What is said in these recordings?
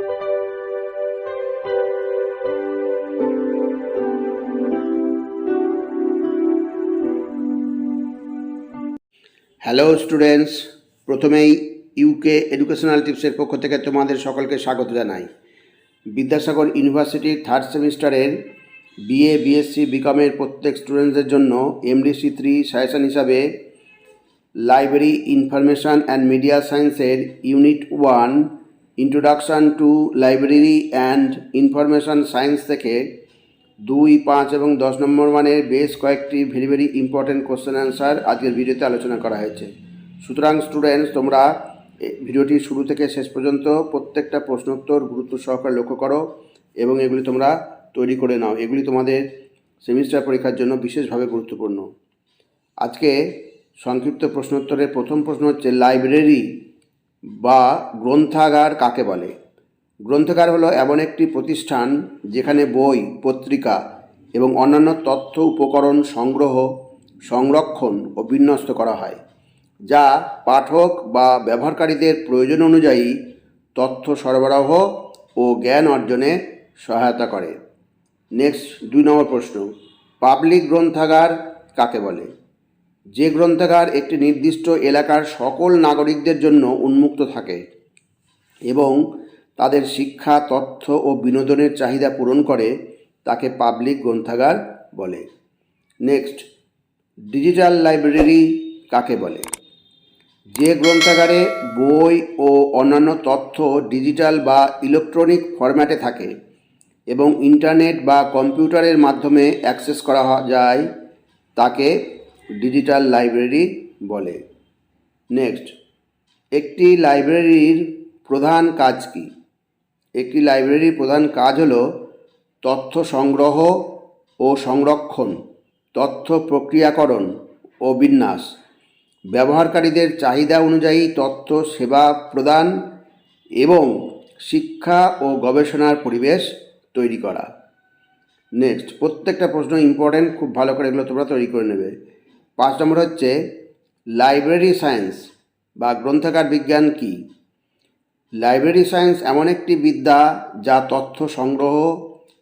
Hello students, প্রথমেই UK educational টিপসের পক্ষ থেকে তোমাদের সকলকে স্বাগত জানাই। বিদ্যাসাগর ইউনিভার্সিটির থার্ড সেমিস্টারের বিএ, বিএসসি, বিকমের প্রত্যেক স্টুডেন্টসদের জন্য MDC3 সাজেশন হিসাবে লাইব্রেরি ইনফরমেশান অ্যান্ড মিডিয়া সায়েন্সের unit 1 introduction to library and information science থেকে 2, 5 এবং 10 নম্বর মানের বেশ কয়েকটি ভেরি ইম্পর্টেন্ট কোশ্চেন অ্যান্সার আজকের ভিডিওতে আলোচনা করা হয়েছে। সুতরাং স্টুডেন্টস, তোমরা ভিডিওটি শুরু থেকে শেষ পর্যন্ত প্রত্যেকটা প্রশ্নোত্তর গুরুত্ব সহকারে লক্ষ্য করো এবং এগুলি তোমরা তৈরি করে নাও। এগুলি তোমাদের সেমিস্টার পরীক্ষার জন্য বিশেষভাবে গুরুত্বপূর্ণ। আজকে সংক্ষিপ্ত প্রশ্নোত্তরের প্রথম প্রশ্ন হচ্ছে, লাইব্রেরি বা গ্রন্থাগার কাকে বলে? গ্রন্থাগার হলো এমন একটি প্রতিষ্ঠান যেখানে বই, পত্রিকা এবং অন্যান্য তথ্য উপকরণ সংগ্রহ, সংরক্ষণ ও বিন্যস্ত করা হয়, যা পাঠক বা ব্যবহারকারীদের প্রয়োজন অনুযায়ী তথ্য সরবরাহ ও জ্ঞান অর্জনে সহায়তা করে। নেক্সট, 2 নম্বর প্রশ্ন, পাবলিক গ্রন্থাগার কাকে বলে? যে গ্রন্থাগার একটি নির্দিষ্ট এলাকার সকল নাগরিকদের জন্য উন্মুক্ত থাকে এবং তাদের শিক্ষা, তথ্য ও বিনোদনের চাহিদা পূরণ করে, তাকে পাবলিক গ্রন্থাগার বলে। নেক্সট, ডিজিটাল লাইব্রেরি কাকে বলে? যে গ্রন্থাগারে বই ও অন্যান্য তথ্য ডিজিটাল বা ইলেকট্রনিক ফরম্যাটে থাকে এবং ইন্টারনেট বা কম্পিউটারের মাধ্যমে অ্যাক্সেস করা যায়, তাকে ডিজিটাল লাইব্রেরি বলে। নেক্সট, একটি লাইব্রেরির প্রধান কাজ কী? একটি লাইব্রেরির প্রধান কাজ হল তথ্য সংগ্রহ ও সংরক্ষণ, তথ্য প্রক্রিয়াকরণ ও বিন্যাস, ব্যবহারকারীদের চাহিদা অনুযায়ী তথ্য সেবা প্রদান এবং শিক্ষা ও গবেষণার পরিবেশ তৈরি করা। নেক্সট, প্রত্যেকটা প্রশ্ন ইম্পর্টেন্ট, খুব ভালো করে এগুলো তোমরা তৈরি করে নেবে। 5 নম্বর হচ্ছে, লাইব্রেরি সায়েন্স বা গ্রন্থাগার বিজ্ঞান কী? লাইব্রেরি সায়েন্স এমন একটি বিদ্যা যা তথ্য সংগ্রহ,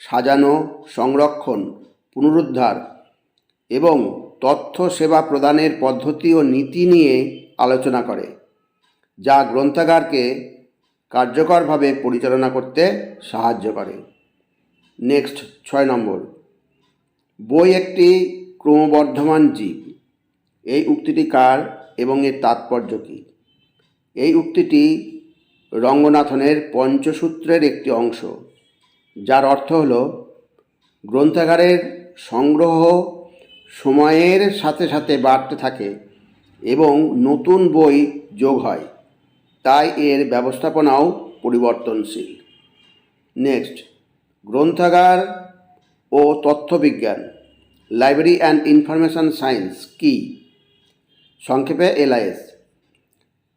সাজানো, সংরক্ষণ, পুনরুদ্ধার এবং তথ্য সেবা প্রদানের পদ্ধতি ও নীতি নিয়ে আলোচনা করে, যা গ্রন্থাগারকে কার্যকরভাবে পরিচালনা করতে সাহায্য করে। নেক্সট, 6 নম্বর, বই একটি ক্রমবর্ধমান জীব। এই উক্তিটি কার এবং এর তাৎপর্য কী? এই উক্তিটি রঙ্গনাথনের পঞ্চসূত্রের একটি অংশ, যার অর্থ হল গ্রন্থাগারের সংগ্রহ সময়ের সাথে সাথে বাড়তে থাকে এবং নতুন বই যোগ হয়, তাই এর ব্যবস্থাপনাও পরিবর্তনশীল। নেক্সট, গ্রন্থাগার ও তথ্যবিজ্ঞান, লাইব্রেরি অ্যান্ড ইনফরমেশান সায়েন্স কী? সংক্ষেপে LIS।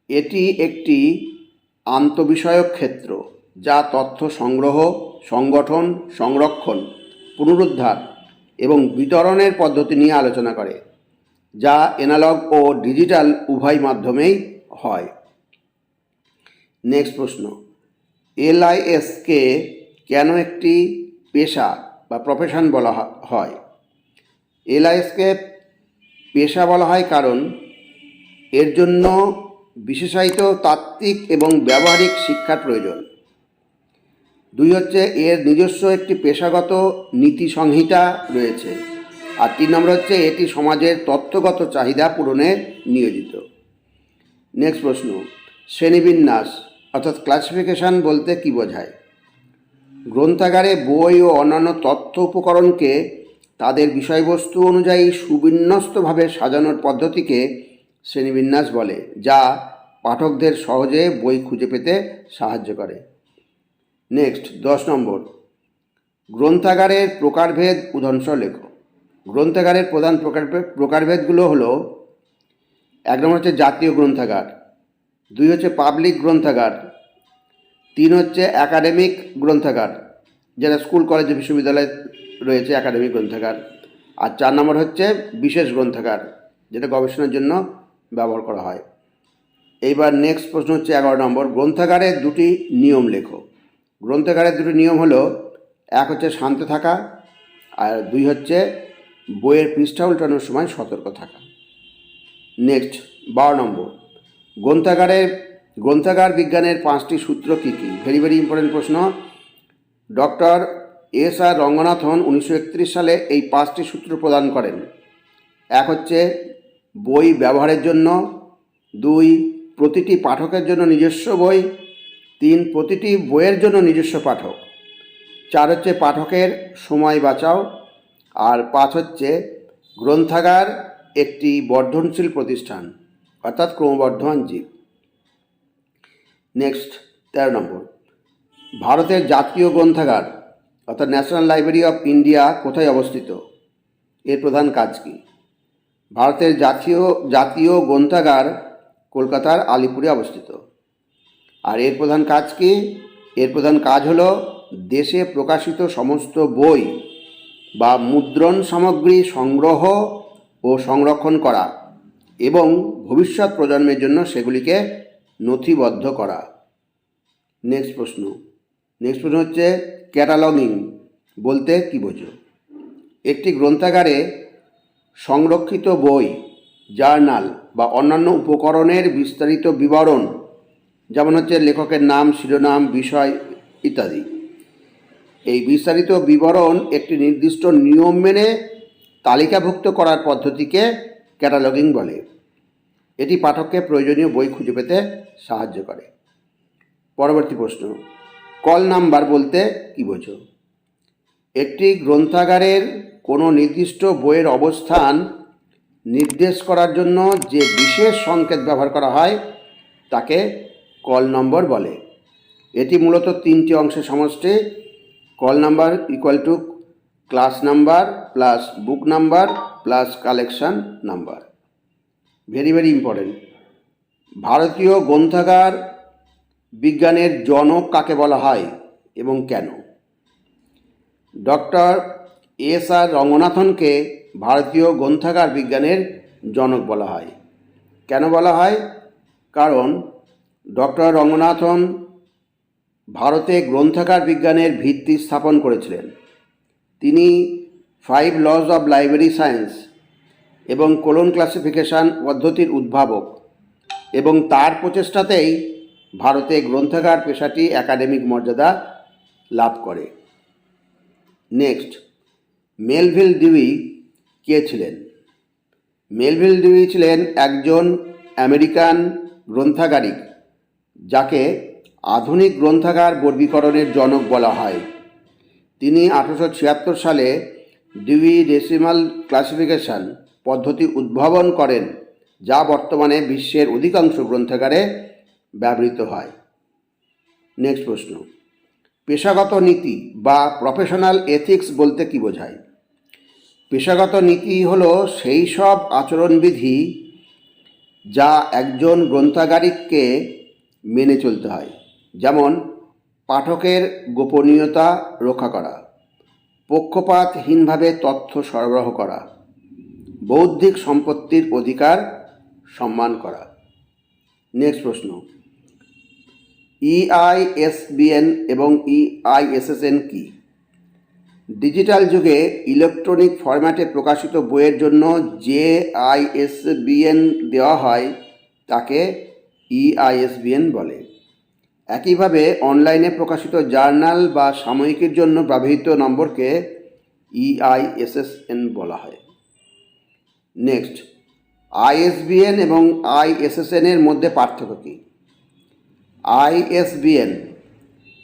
এটি একটি আন্তঃবিষয়ক ক্ষেত্র যা তথ্য সংগ্রহ, সংগঠন, সংরক্ষণ, পুনরুদ্ধার এবং বিতরণের পদ্ধতি নিয়ে আলোচনা করে, যা অ্যানালগ ও ডিজিটাল উভয় মাধ্যমেই হয়। নেক্সট প্রশ্ন, LISকে কেন একটি পেশা বা প্রফেশন বলা হয়? LISকে পেশা বলা হয় কারণ এর জন্য বিশেষায়িত তাত্ত্বিক এবং ব্যবহারিক শিক্ষার প্রয়োজন। 2 হচ্ছে, এর নিজস্ব একটি পেশাগত নীতি সংহিতা রয়েছে। আর 3 নম্বর হচ্ছে, এটি সমাজের তথ্যগত চাহিদা পূরণে নিয়োজিত। নেক্সট প্রশ্ন, শ্রেণীবিন্যাস অর্থাৎ ক্লাসিফিকেশান বলতে কী বোঝায়? গ্রন্থাগারে বই ও অন্যান্য তথ্য উপকরণকে তাদের বিষয়বস্তু অনুযায়ী সুবিন্যস্তভাবে সাজানোর পদ্ধতিকে শ্রেণীবিন্যাস বলে, যা পাঠকদের সহজে বই খুঁজে পেতে সাহায্য করে। নেক্সট, 10 নম্বর, গ্রন্থাগারের প্রকারভেদ উদাহরণসহ লেখো। গ্রন্থাগারের প্রধান প্রকারভেদগুলো হলো, 1 নম্বর হচ্ছে জাতীয় গ্রন্থাগার, 2 হচ্ছে পাবলিক গ্রন্থাগার, 3 হচ্ছে একাডেমিক গ্রন্থাগার, যেটা স্কুল, কলেজ, বিশ্ববিদ্যালয় রয়েছে একাডেমিক গ্রন্থাগার, আর 4 নম্বর হচ্ছে বিশেষ গ্রন্থাগার, যেটা গবেষণার জন্য ব্যবহার করা হয়। এইবার নেক্সট প্রশ্ন হচ্ছে 11 নম্বর, গ্রন্থাগারের 2টি নিয়ম লেখো। গ্রন্থাগারের দুটো নিয়ম হলো, এক হচ্ছে শান্ত থাকা, আর দুই হচ্ছে বইয়ের পৃষ্ঠা উল্টানোর সময় সতর্ক থাকা। নেক্সট 12 নম্বর, গ্রন্থাগার বিজ্ঞানের 5টি সূত্র কী কী? ভেরি ভেরি ইম্পর্টেন্ট প্রশ্ন। Doctor S R. রঙ্গনাথন 1931 সালে এই 5টি সূত্র প্রদান করেন। এক হচ্ছে বই ব্যবহারের জন্য, 2 প্রতিটি পাঠকের জন্য নিজস্ব বই, 3 প্রতিটি বইয়ের জন্য নিজস্ব পাঠক, 4 হচ্ছে পাঠকের সময় বাঁচাও, আর 5 হচ্ছে গ্রন্থাগার একটি বর্ধনশীল প্রতিষ্ঠান অর্থাৎ ক্রমবর্ধমান জীব। নেক্সট 13 নম্বর, ভারতের জাতীয় গ্রন্থাগার অর্থাৎ ন্যাশনাল লাইব্রেরি অফ ইন্ডিয়া কোথায় অবস্থিত? এর প্রধান কাজ কী? ভারতের জাতীয় গ্রন্থাগার কলকাতার আলিপুরে অবস্থিত। আর এর প্রধান কাজ কী? এর প্রধান কাজ হলো দেশে প্রকাশিত সমস্ত বই বা মুদ্রণ সামগ্রী সংগ্রহ ও সংরক্ষণ করা এবং ভবিষ্যৎ প্রজন্মের জন্য সেগুলিকে নথিবদ্ধ করা। নেক্সট প্রশ্ন হচ্ছে ক্যাটালগিং বলতে কী বোঝো? একটি গ্রন্থাগারে সংরক্ষিত বই, জার্নাল বা অন্যান্য উপকরণের বিস্তারিত বিবরণ, যেমন হচ্ছে লেখকের নাম, শিরোনাম, বিষয় ইত্যাদি, এই বিস্তারিত বিবরণ একটি নির্দিষ্ট নিয়ম মেনে তালিকাভুক্ত করার পদ্ধতিকে ক্যাটালগিং বলে। এটি পাঠককে প্রয়োজনীয় বই খুঁজে পেতে সাহায্য করে। পরবর্তী প্রশ্ন, কল নাম্বার বলতে কী বোঝো? একটি গ্রন্থাগারের কোনো নির্দিষ্ট বইয়ের অবস্থান নির্দেশ করার জন্য যে বিশেষ সংকেত ব্যবহার করা হয় তাকে কল নম্বর বলে। এটি মূলত 3টি অংশের সমষ্টি। Call number equal to class number plus book number plus collection number. Very very important. ভারতীয় গ্রন্থাগার বিজ্ঞানের জনক কাকে বলা হয় এবং কেন? Doctor S.R.. রঙ্গনাথনকে ভারতীয় গ্রন্থাগার বিজ্ঞানের জনক বলা হয়। কেন বলা হয়? কারণ ডক্টর রঙ্গনাথন ভারতে গ্রন্থাগার বিজ্ঞানের ভিত্তি স্থাপন করেছিলেন। তিনি 5 লজ অব লাইব্রেরি সায়েন্স এবং কোলন ক্লাসিফিকেশন পদ্ধতির উদ্ভাবক, এবং তার প্রচেষ্টাতেই ভারতে গ্রন্থাগার পেশাটি একাডেমিক মর্যাদা লাভ করে। নেক্সট, মেলভিল ডিউই কে ছিলেন? মেলভিল ডিউই ছিলেন একজন আমেরিকান গ্রন্থাগারিক যাকে আধুনিক গ্রন্থাগার বর্গীকরণের জনক বলা হয়। তিনি 1876 সালে ডিউই ডেসিমাল ক্লাসিফিকেশন পদ্ধতি উদ্ভাবন করেন, যা বর্তমানে বিশ্বের অধিকাংশ গ্রন্থাগারে ব্যবহৃত হয়। নেক্সট প্রশ্ন, পেশাগত নীতি বা প্রফেশনাল এথিক্স বলতে কী বোঝায়? পেশাগত নীতি হলো সেই সব আচরণবিধি যা একজন গ্রন্থাগারিককে মেনে চলতে হয়, যেমন পাঠকের গোপনীয়তা রক্ষা করা, পক্ষপাতহীনভাবে তথ্য সরবরাহ করা, বৌদ্ধিক সম্পত্তির অধিকার সম্মান করা। নেক্সট প্রশ্ন, EISBN এবং EISSN কি? ডিজিটাল যুগে ইলেকট্রনিক ফরম্যাটে প্রকাশিত বইয়ের জন্য যে ISBN দেওয়া হয় তাকে EISBN বলে। একইভাবে অনলাইনে প্রকাশিত জার্নাল বা সাময়িকীর জন্য ব্যবহৃত নম্বরকে EISSN বলা হয়। নেক্সট, ISBN এবং ISSN এর মধ্যে পার্থক্য কী? ISBN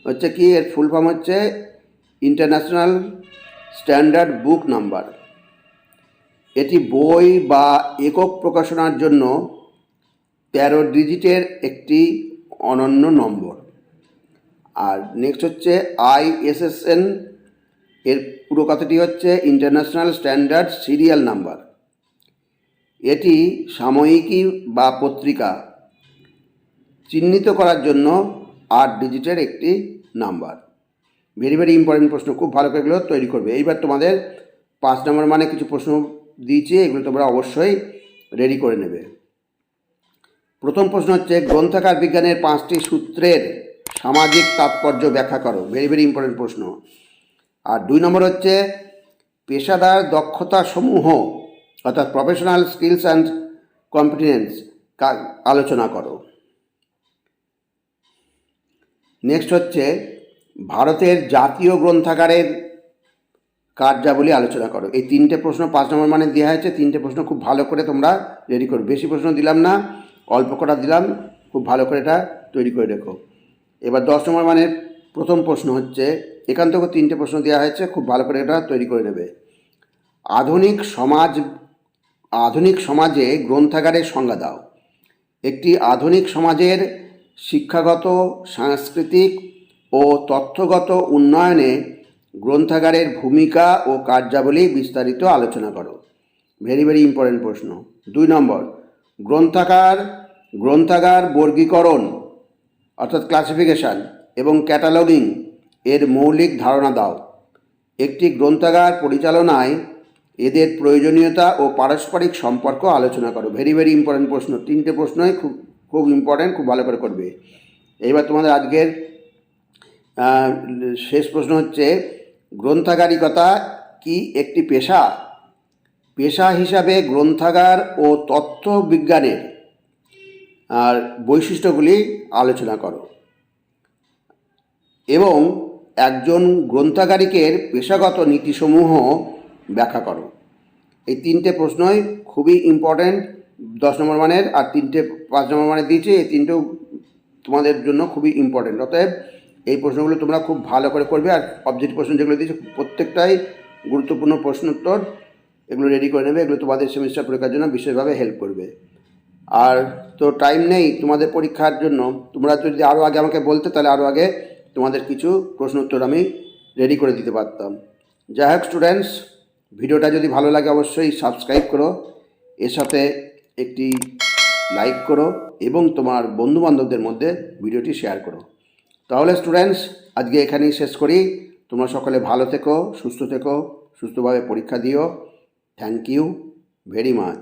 হচ্ছে কি, এর ফুল ফর্ম হচ্ছে ইন্টারন্যাশনাল স্ট্যান্ডার্ড বুক নাম্বার। এটি বই বা একক প্রকাশনার জন্য 13 ডিজিটের একটি অনন্য নম্বর। আর নেক্সট হচ্ছে ISSN, এর পুরো কথাটি হচ্ছে ইন্টারন্যাশনাল স্ট্যান্ডার্ড সিরিয়াল নাম্বার। এটি সাময়িকী বা পত্রিকা চিহ্নিত করার জন্য 8 ডিজিটের একটি নাম্বার। ভেরি ভেরি ইম্পর্টেন্ট প্রশ্ন, খুব ভালো করে এগুলো তৈরি করবে। এইবার তোমাদের 5 নম্বর মানে কিছু প্রশ্ন দিয়েছি, এগুলো তোমরা অবশ্যই রেডি করে নেবে। প্রথম প্রশ্ন হচ্ছে, গ্রন্থাগার বিজ্ঞানের 5টি সূত্রের সামাজিক তাৎপর্য ব্যাখ্যা করো। ভেরি ভেরি ইম্পর্টেন্ট প্রশ্ন। আর 2 নম্বর হচ্ছে পেশাদার দক্ষতা সমূহ অর্থাৎ প্রফেশনাল স্কিলস অ্যান্ড কম্পিটেন্স আলোচনা করো। নেক্সট হচ্ছে ভারতের জাতীয় গ্রন্থাগারের কার্যাবলী আলোচনা করো। এই 3টে প্রশ্ন 5 নম্বর মানে দেওয়া হয়েছে। 3টে প্রশ্ন খুব ভালো করে তোমরা রেডি করো। বেশি প্রশ্ন দিলাম না, অল্প কটা দিলাম, খুব ভালো করে এটা তৈরি করে রেখো। এবার 10 নম্বর মানের প্রথম প্রশ্ন হচ্ছে, এখান থেকেও 3টে প্রশ্ন দেওয়া হয়েছে, খুব ভালো করে এটা তৈরি করে নেবে। আধুনিক সমাজে গ্রন্থাগারের সংজ্ঞা দাও। একটি আধুনিক সমাজের শিক্ষাগত, সাংস্কৃতিক ও তথ্যগত উন্নয়নে গ্রন্থাগারের ভূমিকা ও কার্যাবলী বিস্তারিত আলোচনা করো। ভেরি ভেরি ইম্পর্টেন্ট প্রশ্ন। 2 নম্বর গ্রন্থাগার বর্গীকরণ অর্থাৎ ক্লাসিফিকেশান এবং ক্যাটালগিং এর মৌলিক ধারণা দাও। একটি গ্রন্থাগার পরিচালনায় এদের প্রয়োজনীয়তা ও পারস্পরিক সম্পর্ক আলোচনা করো। ভেরি ভেরি ইম্পর্টেন্ট প্রশ্ন। 3টে প্রশ্নই খুব ইম্পর্টেন্ট, খুব ভালো করে করবে। এইবার তোমাদের আজকের শেষ প্রশ্ন হচ্ছে, গ্রন্থাগারিকতা কি একটি পেশা? পেশা হিসাবে গ্রন্থাগার ও তথ্য বিজ্ঞানের আর বৈশিষ্ট্যগুলি আলোচনা করো এবং একজন গ্রন্থাগারিকের পেশাগত নীতিসমূহ ব্যাখ্যা করো। এই 3টে প্রশ্নই খুবই ইম্পর্ট্যান্ট 10 নম্বর মানের, আর 3টে 5 নম্বর মানের দিয়েছি। এই 3টেও তোমাদের জন্য খুবই ইম্পর্ট্যান্ট। অতএব এই প্রশ্নগুলো তোমরা খুব ভালো করে করবে। আর অবজেক্টিভ প্রশ্ন যেগুলো দিয়েছে প্রত্যেকটাই গুরুত্বপূর্ণ প্রশ্নোত্তর, এগুলো রেডি করে নেবে। এগুলো তোমাদের সেমিস্টার পরীক্ষার জন্য বিশেষভাবে হেল্প করবে। আর তো টাইম নেই তোমাদের পরীক্ষার জন্য, তোমরা যদি আরও আগে আমাকে বলতে, তাহলে আরও আগে তোমাদের কিছু প্রশ্ন উত্তর আমি রেডি করে দিতে পারতাম। যাই হোক স্টুডেন্টস, ভিডিওটা যদি ভালো লাগে অবশ্যই সাবস্ক্রাইব করো, এর সাথে একটি লাইক করো এবং তোমার বন্ধুবান্ধবদের মধ্যে ভিডিওটি শেয়ার করো। তাহলে স্টুডেন্টস, আজকে এখানেই শেষ করি। তোমরা সকলে ভালো থেকো, সুস্থভাবে পরীক্ষা দিও। Thank you very much.